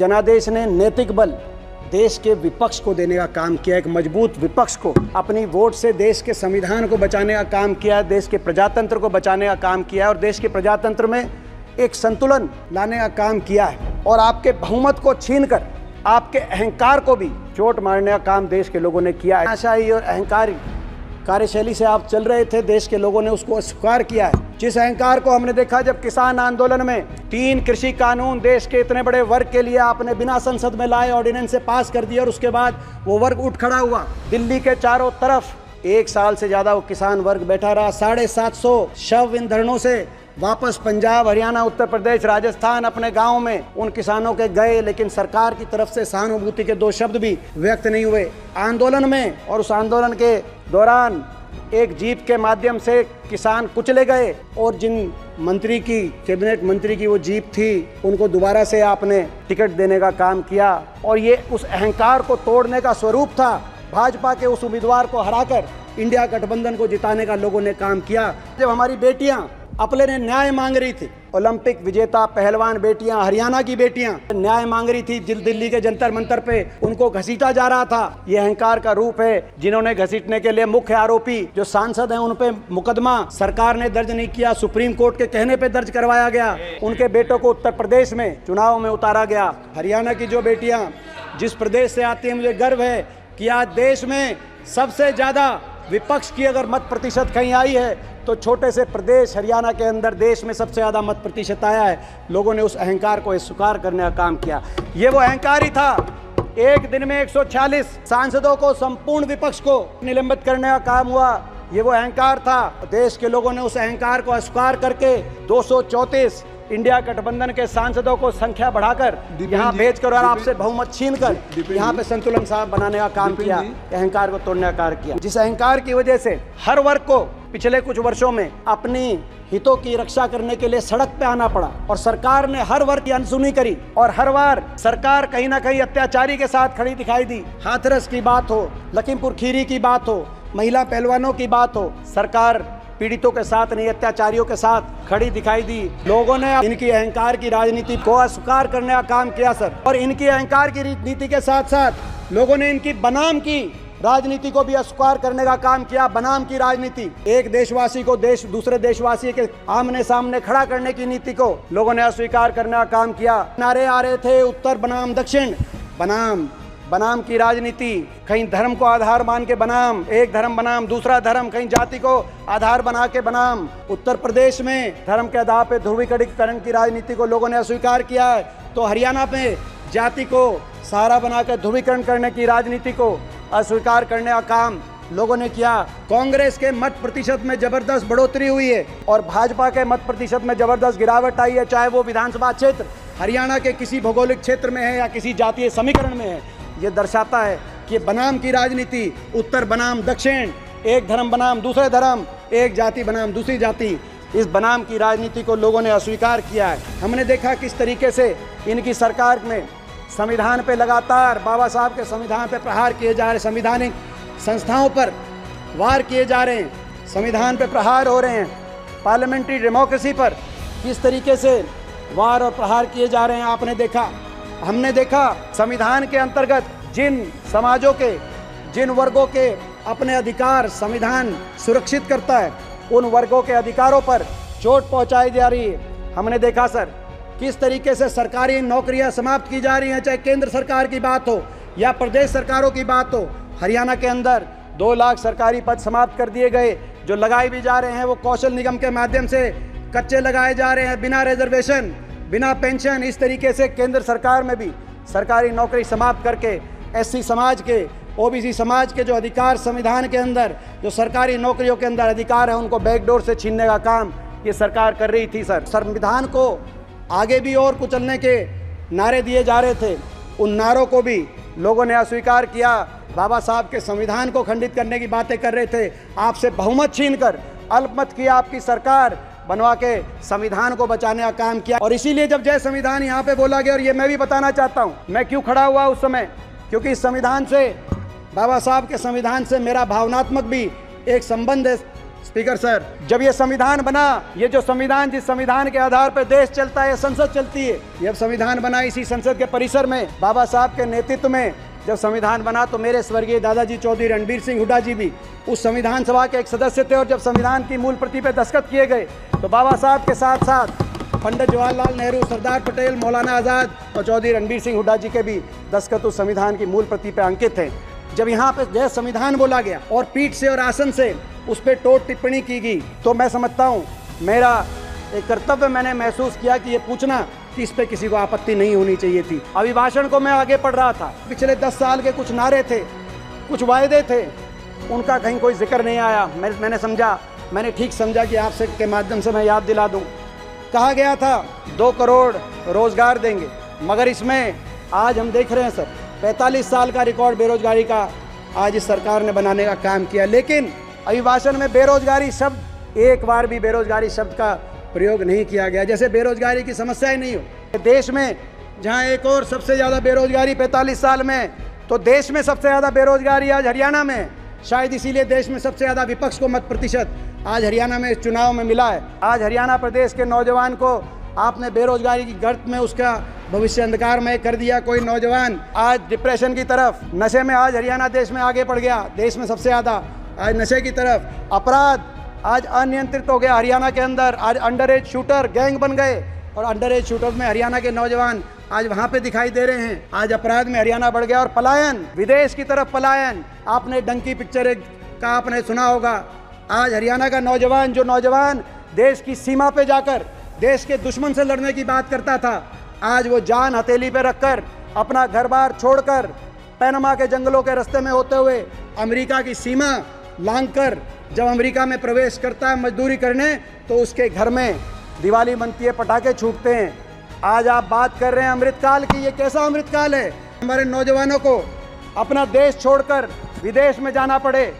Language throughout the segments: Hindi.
जनादेश ने नैतिक बल देश के विपक्ष को देने का काम किया, एक मजबूत विपक्ष को अपनी वोट से देश के संविधान को बचाने का काम किया, देश के प्रजातंत्र को बचाने का काम किया और देश के प्रजातंत्र में एक संतुलन लाने का काम किया है। और आपके बहुमत को छीनकर आपके अहंकार को भी चोट मारने का काम देश के लोगों ने किया है। आशाही और अहंकारी कार्यशैली से आप चल रहे थे, देश के लोगों ने उसको अस्वीकार किया है। जिस अहंकार को हमने देखा जब किसान आंदोलन में 3 कृषि कानून देश के इतने बड़े वर्ग के लिए आपने बिना संसद में लाए ऑर्डिनेंस से पास कर दिया और उसके बाद वो वर्ग उठ खड़ा हुआ। दिल्ली के चारों तरफ 1 साल से ज्यादा वो किसान वर्ग बैठा रहा। 750 शव इन धरनों से वापस पंजाब, हरियाणा, उत्तर प्रदेश, राजस्थान अपने गांव में उन किसानों के गए, लेकिन सरकार की तरफ से सहानुभूति के 2 शब्द भी व्यक्त नहीं हुए आंदोलन में। और उस आंदोलन के दौरान एक जीप के माध्यम से किसान कुचले गए और जिन मंत्री की, कैबिनेट मंत्री की वो जीप थी, उनको दोबारा से आपने टिकट देने का काम किया। और ये उस अहंकार को तोड़ने का स्वरूप था। भाजपा के उस उम्मीदवार को हराकर इंडिया गठबंधन को जिताने का लोगों ने काम किया। जब हमारी बेटियां अपने ने न्याय मांग रही थी, ओलंपिक विजेता पहलवान बेटियां, हरियाणा की बेटियां न्याय मांग रही थी, दिल्ली के जंतर मंतर पे उनको घसीटा जा रहा था। ये अहंकार का रूप है। जिन्होंने घसीटने के लिए मुख्य आरोपी जो सांसद हैं उन पे मुकदमा सरकार ने दर्ज नहीं किया, सुप्रीम कोर्ट के कहने पे दर्ज करवाया गया। उनके बेटों को उत्तर प्रदेश में चुनाव में उतारा गया। हरियाणा की जो बेटियां जिस प्रदेश से आती हैं, मुझे गर्व है कि आज देश में सबसे ज्यादा विपक्ष की अगर मत प्रतिशत कहीं आई है तो छोटे से प्रदेश हरियाणा के अंदर देश में सबसे ज़्यादा मत प्रतिशत आया है। लोगों ने उस अहंकार को स्वीकार करने का काम किया। ये वो अहंकार ही था। एक दिन में 146 सांसदों को, संपूर्ण विपक्ष को निलंबित करने का काम हुआ। ये वो अहंकार था। देश के लोगों ने उस अहंकार को अस्वीकार करके 234 इंडिया गठबंधन के सांसदों को संख्या बढ़ाकर यहाँ भेजकर और आपसे बहुमत छीनकर यहाँ पे संतुलन साहब बनाने का काम किया, अहंकार को तोड़ने का कार्य किया। जिस अहंकार की वजह से हर वर्ग को पिछले कुछ वर्षों में अपनी हितों की रक्षा करने के लिए सड़क पे आना पड़ा और सरकार ने हर वर्ग की अनसुनी करी और हर बार सरकार कहीं ना कहीं अत्याचारी के साथ खड़ी दिखाई दी। हाथरस की बात हो, लखीमपुर खीरी की बात हो, महिला पहलवानों की बात हो, सरकार पीड़ितों के साथ नहीं, अत्याचारियों के साथ खड़ी दिखाई दी। लोगों ने इनकी अहंकार की राजनीति को अस्वीकार करने का काम किया सर। और इनकी अहंकार की नीति के साथ साथ लोगों ने इनकी बनाम की राजनीति को भी अस्वीकार करने का काम किया। बनाम की राजनीति, एक देशवासी को दूसरे देशवासी के आमने सामने खड़ा करने की नीति को लोगों ने अस्वीकार करने का काम किया। नारे आ रहे थे उत्तर बनाम दक्षिण, बनाम की राजनीति, कहीं धर्म को आधार मान के बनाम, एक धर्म बनाम दूसरा धर्म, कहीं जाति को आधार बना के बनाम। उत्तर प्रदेश में धर्म के आधार पे ध्रुवीकरण की राजनीति को लोगों ने अस्वीकार किया है, तो हरियाणा पे जाति को सहारा बनाकर ध्रुवीकरण करने की राजनीति को अस्वीकार करने का काम लोगों ने किया। कांग्रेस के मत प्रतिशत में जबरदस्त बढ़ोतरी हुई है और भाजपा के मत प्रतिशत में जबरदस्त गिरावट आई है, चाहे वो विधानसभा क्षेत्र हरियाणा के किसी भौगोलिक क्षेत्र में है या किसी जातीय समीकरण में है। ये दर्शाता है कि बनाम की राजनीति, उत्तर बनाम दक्षिण, एक धर्म बनाम दूसरे धर्म, एक जाति बनाम दूसरी जाति, इस बनाम की राजनीति को लोगों ने अस्वीकार किया है। हमने देखा किस तरीके से इनकी सरकार में संविधान पे लगातार बाबा साहब के संविधान पे प्रहार किए जा रहे, संवैधानिक संस्थाओं पर वार किए जा रहे हैं, संविधान पे प्रहार हो रहे हैं, पार्लियामेंट्री डेमोक्रेसी पर किस तरीके से वार और प्रहार किए जा रहे हैं। आपने देखा, हमने देखा संविधान के अंतर्गत जिन समाजों के, जिन वर्गों के अपने अधिकार संविधान सुरक्षित करता है, उन वर्गों के अधिकारों पर चोट पहुंचाई जा रही है। हमने देखा सर किस तरीके से सरकारी नौकरियां समाप्त की जा रही हैं, चाहे केंद्र सरकार की बात हो या प्रदेश सरकारों की बात हो। हरियाणा के अंदर 2 लाख सरकारी पद समाप्त कर दिए गए। जो लगाए भी जा रहे हैं वो कौशल निगम के माध्यम से कच्चे लगाए जा रहे हैं, बिना रिजर्वेशन, बिना पेंशन। इस तरीके से केंद्र सरकार में भी सरकारी नौकरी समाप्त करके एससी समाज के, ओबीसी समाज के जो अधिकार संविधान के अंदर, जो सरकारी नौकरियों के अंदर अधिकार है, उनको बैकडोर से छीनने का काम ये सरकार कर रही थी सर। संविधान को आगे भी और कुचलने के नारे दिए जा रहे थे, उन नारों को भी लोगों ने अस्वीकार किया। बाबा साहब के संविधान को खंडित करने की बातें कर रहे थे, आपसे बहुमत छीनकर अल्पमत की आपकी सरकार बनवा के संविधान को बचाने का काम किया। और इसीलिए जब जय संविधान यहाँ पे बोला गया, और ये मैं भी बताना चाहता हूँ मैं क्यों खड़ा हुआ उस समय, क्योंकि इस संविधान से, बाबा साहब के संविधान से मेरा भावनात्मक भी एक संबंध है स्पीकर सर, जब ये संविधान बना, ये जो संविधान, जिस संविधान के आधार पर देश चलता है, संसद चलती है, जब संविधान बना इसी संसद के परिसर में बाबा साहब के नेतृत्व में जब संविधान बना, तो मेरे स्वर्गीय दादाजी चौधरी रणबीर सिंह हुड्डा जी भी उस संविधान सभा के एक सदस्य थे। और जब संविधान की मूल प्रति पे दस्तखत किए गए, तो बाबा साहब के साथ साथ पंडित जवाहरलाल नेहरू, सरदार पटेल, मौलाना आज़ाद और चौधरी रणबीर सिंह हुड्डा जी के भी दस्तखत उस संविधान की मूल प्रति पे अंकित थे। जब यहाँ पे जय संविधान बोला गया और पीठ से और आसन से उस पर टोट टिप्पणी की गई, तो मैं समझता हूँ मेरा एक कर्तव्य मैंने महसूस किया कि ये पूछना कि इस पे किसी को आपत्ति नहीं होनी चाहिए थी। अभिभाषण को मैं आगे पढ़ रहा था, पिछले 10 साल के कुछ नारे थे, कुछ वायदे थे, उनका कहीं कोई जिक्र नहीं आया। मैंने ठीक समझा कि आपसे के माध्यम से मैं याद दिला दूं। कहा गया था 2 करोड़ रोजगार देंगे, मगर इसमें आज हम देख रहे हैं सर 45 साल का रिकॉर्ड बेरोजगारी का आज इस सरकार ने बनाने का काम किया। लेकिन अभिभाषण में बेरोजगारी शब्द, एक बार भी बेरोजगारी शब्द का प्रयोग नहीं किया गया, जैसे बेरोजगारी की समस्या ही नहीं हो। देश में जहां एक और सबसे ज़्यादा बेरोजगारी 45 साल में, तो देश में सबसे ज़्यादा बेरोजगारी आज हरियाणा में। शायद इसीलिए देश में सबसे ज़्यादा विपक्ष को मत प्रतिशत आज हरियाणा में इस चुनाव में मिला है। आज हरियाणा प्रदेश के नौजवान को आपने बेरोजगारी की गर्त में उसका भविष्य अंधकारमय कर दिया। कोई नौजवान आज डिप्रेशन की तरफ, नशे में आज हरियाणा देश में आगे बढ़ गया, देश में सबसे ज़्यादा आज नशे की तरफ। अपराध आज अनियंत्रित हो गया हरियाणा के अंदर। आज अंडर एज शूटर गैंग बन गए और अंडर एज शूटर में हरियाणा के नौजवान आज वहाँ पे दिखाई दे रहे हैं। आज अपराध में हरियाणा बढ़ गया और पलायन, विदेश की तरफ पलायन। आपने डंकी पिक्चर का आपने सुना होगा। आज हरियाणा का नौजवान, जो नौजवान देश की सीमा पे जाकर देश के दुश्मन से लड़ने की बात करता था, आज वो जान हथेली पे रखकर अपना घर बार छोड़कर पैनमा के जंगलों के रास्ते में होते हुए अमेरिका की सीमा लांघकर जब अमेरिका में प्रवेश करता है मजदूरी करने, तो उसके घर में दिवाली बनती है, पटाखे छूटते हैं। आज आप बात कर रहे हैं अमृतकाल की, ये कैसा अमृतकाल है? हमारे नौजवानों को अपना देश छोड़कर विदेश में जाना पड़े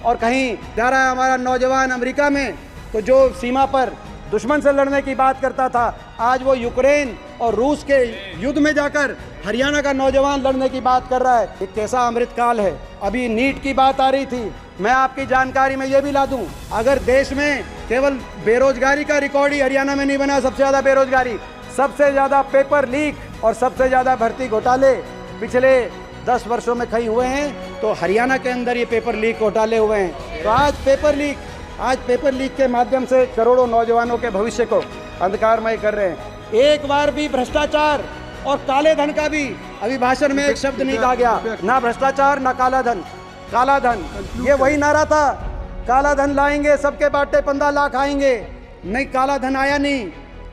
और कहीं जा रहा है हमारा नौजवान अमेरिका में, तो जो सीमा पर दुश्मन से लड़ने की बात करता था, आज वो यूक्रेन और रूस के युद्ध में जाकर हरियाणा का नौजवान लड़ने की बात कर रहा है। ये कैसा अमृतकाल है? अभी नीट की बात आ रही थी, मैं आपकी जानकारी में ये भी ला दूं, अगर देश में केवल बेरोजगारी का रिकॉर्ड ही हरियाणा में नहीं बना, सबसे ज़्यादा बेरोजगारी, सबसे ज़्यादा पेपर लीक और सबसे ज़्यादा भर्ती घोटाले पिछले 10 वर्षों में कहीं हुए हैं, तो हरियाणा के अंदर ये पेपर लीक घोटाले हुए हैं। तो आज पेपर लीक के माध्यम से करोड़ों नौजवानों के भविष्य को अंधकारमय कर रहे हैं। एक बार भी भ्रष्टाचार और काले धन का भी अभिभाषण में एक शब्द नहीं कहा गया, ना भ्रष्टाचार ना काला धन। काला धन, ये वही नारा था, काला धन लाएंगे, सबके बाटे 15 लाख आएंगे। नहीं, काला धन आया नहीं,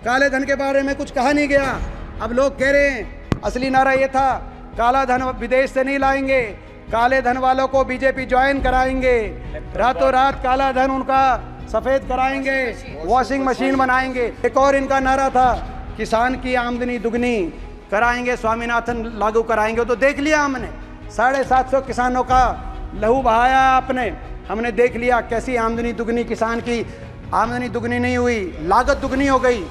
काले धन के बारे में कुछ कहा नहीं गया। अब लोग कह रहे हैं असली नारा ये था, काला धन विदेश से नहीं लाएंगे, काले धन वालों को बीजेपी ज्वाइन कराएंगे, रातों रात काला धन उनका सफ़ेद कराएंगे, वॉशिंग मशीन बनाएंगे। एक और इनका नारा था, किसान की आमदनी दुगनी कराएंगे, स्वामीनाथन लागू कराएंगे। तो देख लिया हमने, 750 किसानों का लहू बहाया आपने, हमने देख लिया कैसी आमदनी दुगनी। किसान की आमदनी दुगनी नहीं हुई, लागत दुगनी हो गई,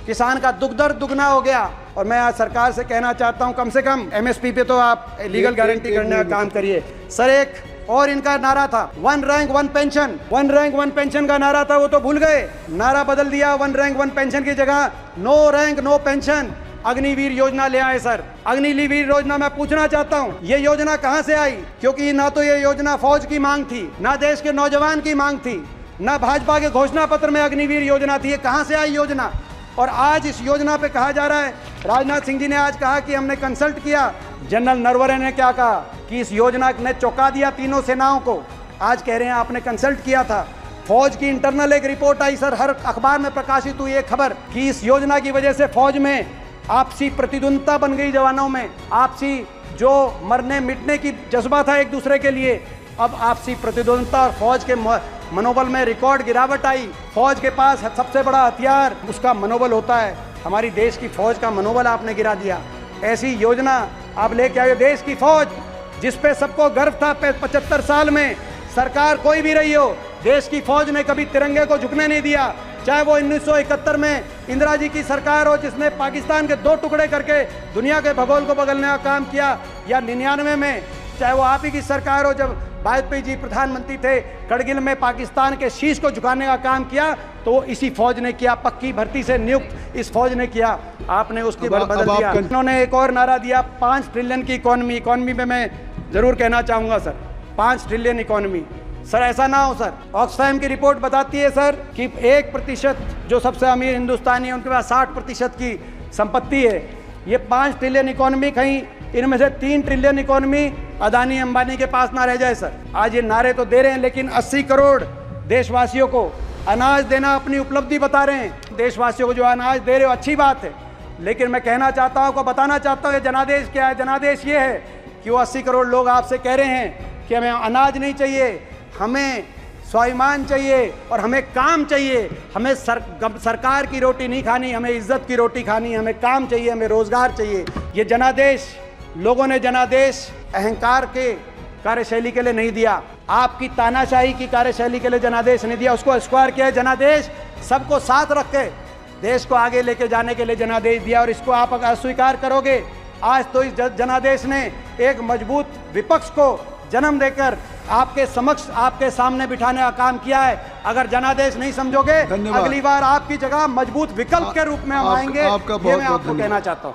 किसान का दुख दर्द दुगना हो गया। और मैं आज सरकार से कहना चाहता हूं, कम से कम एमएसपी पे तो आप लीगल गारंटी करने का काम करिए। सर, एक और इनका नारा था, 1 रैंक 1 पेंशन। 1 रैंक 1 पेंशन का नारा था, वो तो भूल गए, नारा बदल दिया। 1 रैंक 1 पेंशन की जगह no rank no pension. Agniveer योजना ले आए सर। अग्निवीर योजना मैं पूछना चाहता हूँ, ये योजना कहाँ से आई? क्योंकि ना तो ये योजना फौज की मांग थी, ना देश के नौजवान की मांग थी, ना भाजपा के घोषणा पत्र में अग्निवीर योजना थी। ये कहाँ से आई योजना? और आज इस योजना पे कहा जा रहा है, राजनाथ सिंह जी ने आज कहा कि हमने कंसल्ट किया। जनरल नरवणे ने क्या कहा कि इस योजना ने चौंका दिया तीनों सेनाओं को। आज कह रहे हैं आपने कंसल्ट किया था। फौज की इंटरनल एक रिपोर्ट आई सर, हर अखबार में प्रकाशित हुई एक खबर कि इस योजना की वजह से फौज में आपसी प्रतिद्वंदता बन गई, जवानों में आपसी जो मरने मिटने की जज्बा था एक दूसरे के लिए, अब आपसी प्रतिद्वंदता और फौज के मनोबल में रिकॉर्ड गिरावट आई। फौज के पास सबसे बड़ा हथियार उसका मनोबल होता है। हमारी देश की फौज का मनोबल आपने गिरा दिया। ऐसी योजना आप लेके आए, देश की फौज जिस पे सबको गर्व था 75 साल में, सरकार कोई भी रही हो, देश की फौज ने कभी तिरंगे को झुकने नहीं दिया। चाहे वो 1971 में इंदिरा जी की सरकार हो जिसने पाकिस्तान के 2 टुकड़े करके दुनिया के भूगोल को बदलने का काम किया, या 99 में चाहे वो आप ही की सरकार हो जब वाजपेयी जी प्रधानमंत्री थे, करगिल में पाकिस्तान के शीश को झुकाने का काम किया तो वो इसी फौज ने किया, पक्की भर्ती से नियुक्त इस फौज ने किया। आपने उसकी बदल दिया। उन्होंने एक और नारा दिया 5 ट्रिलियन की इकोनॉमी। इकोनॉमी में मैं जरूर कहना चाहूँगा सर, 5 ट्रिलियन इकोनॉमी। सर ऐसा ना हो सर, ऑक्सफैम की रिपोर्ट बताती है सर कि 1% जो सबसे अमीर हिंदुस्तानी है उनके पास 60% की संपत्ति है। ये 5 ट्रिलियन इकोनॉमी, कहीं इनमें से 3 ट्रिलियन इकोनॉमी अदानी अंबानी के पास ना रह जाए सर। आज ये नारे तो दे रहे हैं लेकिन 80 करोड़ देशवासियों को अनाज देना अपनी उपलब्धि बता रहे हैं। देशवासियों को जो अनाज दे रहे हो अच्छी बात है, लेकिन मैं कहना चाहता हूँ, को बताना चाहता हूँ ये जनादेश क्या है। जनादेश ये है कि वो 80 करोड़ लोग आपसे कह रहे हैं कि हमें अनाज नहीं चाहिए, हमें स्वाभिमान चाहिए और हमें काम चाहिए। हमें सरकार की रोटी नहीं खानी, हमें इज्जत की रोटी खानी, हमें काम चाहिए, हमें रोजगार चाहिए। ये जनादेश, लोगों ने जनादेश अहंकार के कार्यशैली के लिए नहीं दिया, आपकी तानाशाही की कार्यशैली के लिए जनादेश नहीं दिया, उसको स्क्वायर किया है। जनादेश सबको साथ रख के देश को आगे लेके जाने के लिए जनादेश दिया और इसको आप अगर अस्वीकार करोगे, आज तो इस जनादेश ने एक मजबूत विपक्ष को जन्म देकर आपके समक्ष, आपके सामने बिठाने का काम किया है। अगर जनादेश नहीं समझोगे, अगली बार आपकी जगह मजबूत विकल्प के रूप में हम आएंगे। ये मैं आपको कहना चाहता हूँ।